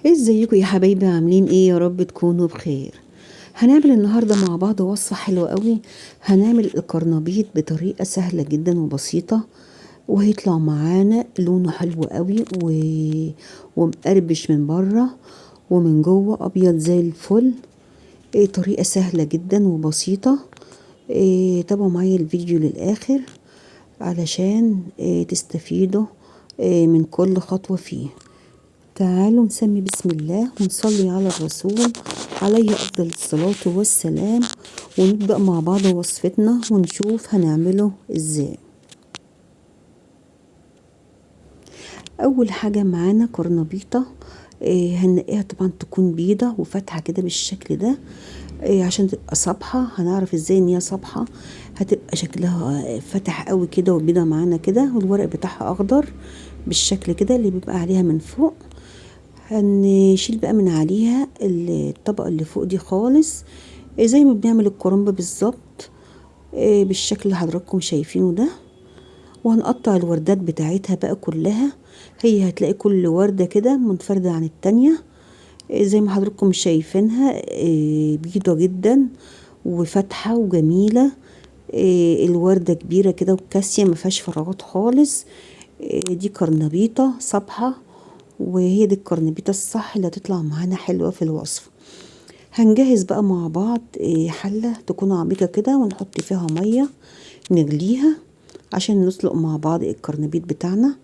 ازيكم يا حبايبي؟ عاملين ايه؟ يا رب تكونوا بخير. هنعمل النهارده مع بعض وصفه حلوه قوي. هنعمل القرنبيط بطريقه سهله جدا وبسيطه، وهيطلع معانا لونه حلو قوي ومقربش من بره ومن جوه ابيض زي الفل. طريقه سهله جدا وبسيطه. تابعوا معايا الفيديو للاخر علشان تستفيدوا من كل خطوه فيه. تعالوا نسمي بسم الله ونصلي على الرسول عليه أفضل الصلاة والسلام، ونبدأ مع بعض وصفتنا ونشوف هنعمله ازاي. أول حاجة معانا قرنبيطة. هنلاقيها طبعا تكون بيضة وفاتحة كده بالشكل ده. عشان تبقى صبحة هنعرف ازاي ان هي صبحة. هتبقى شكلها فاتح قوي كده وبيضة معانا كده، والورق بتاعها أخضر بالشكل كده اللي بيبقى عليها من فوق. هنشيل بقى من عليها الطبقة اللي فوق دي خالص، زي ما بنعمل الكرنب بالظبط، بالشكل اللي حضراتكم شايفينه ده. وهنقطع الوردات بتاعتها بقى كلها. هي هتلاقي كل وردة كده منفردة عن التانية، زي ما حضراتكم شايفينها، بيضة جدا وفاتحة وجميلة. الوردة كبيرة كده وكاسية مفيهاش فراغات خالص. دي قرنبيطة صبحة، وهي دي القرنبيطة الصح اللي هتطلع معانا حلوة في الوصفة. هنجهز بقى مع بعض حلة تكون عميقة كده، ونحط فيها مية نغليها عشان نسلق مع بعض القرنبيط بتاعنا.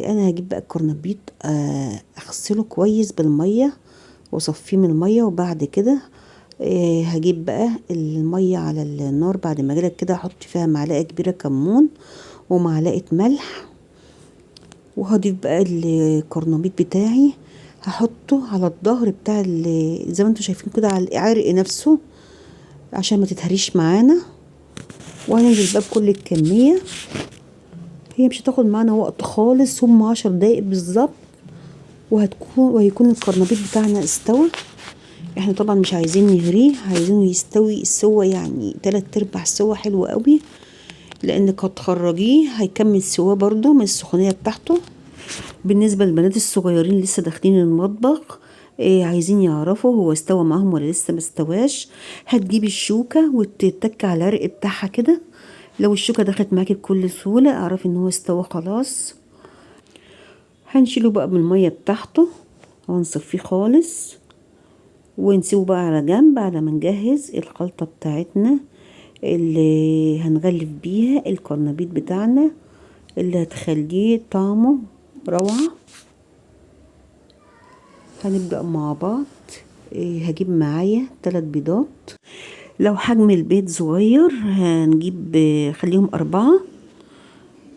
انا هجيب بقى القرنبيط، اغسله كويس بالمية واصفيه من المية، وبعد كده هجيب بقى المية على النار. بعد ما اجيلك كده احط فيها معلقة كبيرة كمون ومعلقة ملح، وهضيف بقى القرنبيط بتاعي. هحطه على الظهر بتاع زي ما انتوا شايفين كده، على العرق نفسه عشان ما تتهريش معانا. وهننزل بقى بكل الكمية. هي مش هتاخد معانا وقت خالص، هم 10 دقايق بالظبط وهيكون القرنبيط بتاعنا استوى. احنا طبعا مش عايزين نهريه، عايزينه يستوي السوا يعني 3/4 سوا حلو قوي، لانك هتخرجيه هيكمل سوا برضو من السخونية بتاعته. بالنسبة للبنات الصغيرين لسه داخلين المطبخ، عايزين يعرفوا هو استوى معاهم ولا لسه ما استواش، هتجيبي الشوكة وتتك على العرق بتاعها كده. لو الشوكة دخلت معاكي بكل سهولة اعرفي ان هو استوى خلاص. هنشيله بقى من المية بتاعته وهنصفيه خالص، ونسيبه بقى على جنب على ما نجهز الخلطة بتاعتنا اللي هنغلف بيها القرنبيط بتاعنا، اللي هتخليه طعمه روعة. هنبدأ مع بعض. هجيب معايا 3 بيضات. لو حجم البيض صغير هنجيب خليهم 4.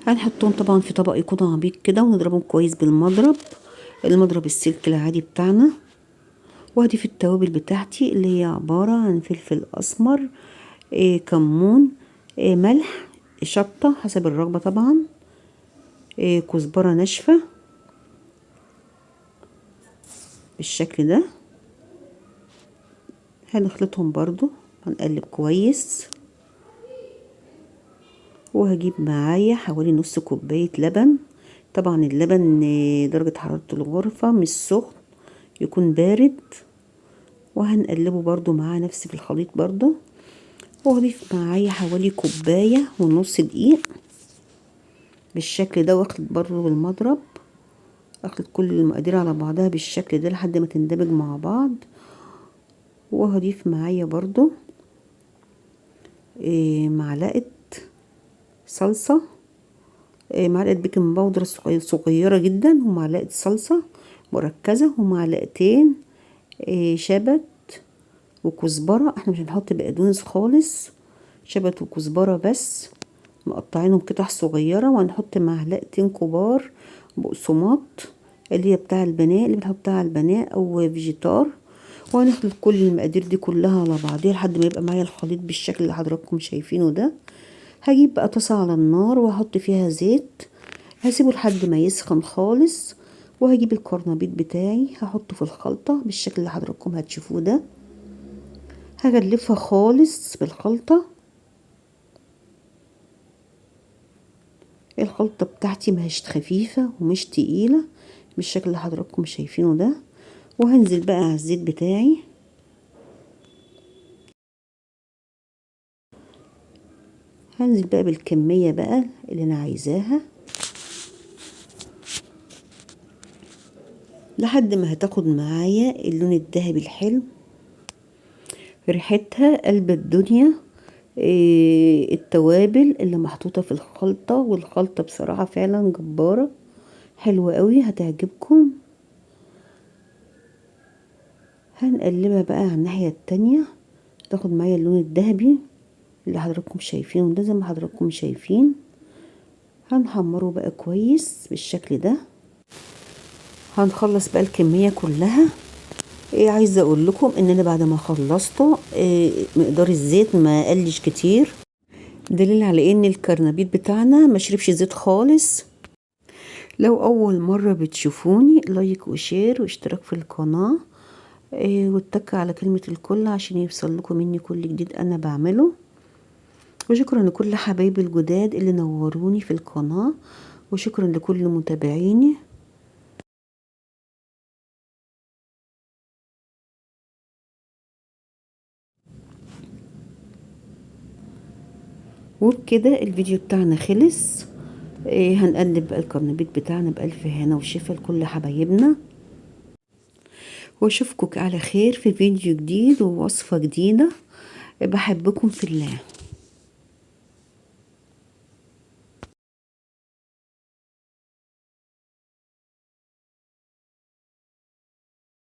هنحطهم طبعا في طبق يكون عميق كده، ونضربهم كويس المضرب السلك العادي بتاعنا. وهضيف التوابل بتاعتي اللي هي عبارة عن فلفل أسمر، كمون، ملح، شطة حسب الرغبة طبعا، كزبرة ناشفة بالشكل ده. هنخلطهم برضو، هنقلب كويس. وهجيب معايا حوالي نص كوباية لبن. طبعا اللبن درجة حرارة الغرفة مش سخن، يكون بارد. وهنقلبه برضو معاه نفس في الخليط برضو. وهضيف معايا حوالي كوباية ونص دقيق بالشكل ده، واخلط برضو بالمضرب، اخلط كل المقادير على بعضها بالشكل ده لحد ما تندمج مع بعض. وهضيف معايا برضو معلقة صلصة، معلقة بيكنج باودر صغيرة جدا، ومعلقة صلصة مركزة، ومعلقتين شبت وكزبرة. احنا مش هنحط بقدونس خالص، شبت وكزبرة بس مقطعينهم قطع صغيرة. وهنحط معلقتين كبار بقسماط اللي هي بتاع البناء، اللي بنحطها على البناء او فيجيتار. وهنخلط كل المقادير دي كلها على بعضيها لحد ما يبقى معايا الخليط بالشكل اللي حضراتكم شايفينه ده. هجيب بقى طاسة على النار وهحط فيها زيت، هسيبه لحد ما يسخن خالص. وهجيب القرنبيط بتاعي هحطه في الخلطة بالشكل اللي حضراتكم هتشوفوه ده. هغلفها خالص بالخلطة. الخلطة بتاعتي مش خفيفة ومش تقيلة، بالشكل اللي حضراتكم شايفينه ده. وهنزل بقى على الزيت بتاعي، هنزل بقى بالكمية بقى اللي انا عايزاها لحد ما هتاخد معايا اللون الذهبي الحلو. ريحتها قلب الدنيا. التوابل اللي محطوطة في الخلطة، والخلطة بصراحة فعلا جبارة حلوة قوي، هتعجبكم. هنقلبها بقى على الناحية التانية تاخد معايا اللون الذهبي اللي حضراتكم شايفينه ده. زي ما حضراتكم شايفين هنحمره بقى كويس بالشكل ده. هنخلص بقى الكمية كلها. عايزة اقول لكم ان انا بعد ما خلصته مقدار الزيت ما قلش كتير، دليل على ان الكرنبيط بتاعنا ما شربش زيت خالص. لو اول مرة بتشوفوني، لايك وشير واشتراك في القناة، واتك على كلمة الكل عشان يوصل لكم مني كل جديد انا بعمله. وشكرا لكل حبايبي الجداد اللي نوروني في القناة، وشكرا لكل متابعيني. وبكده الفيديو بتاعنا خلص. هنقلب بقى الكرنبيط بتاعنا بألف هنا وشفا لكل حبايبنا، واشوفكم على خير في فيديو جديد ووصفة جديدة. بحبكم في الله.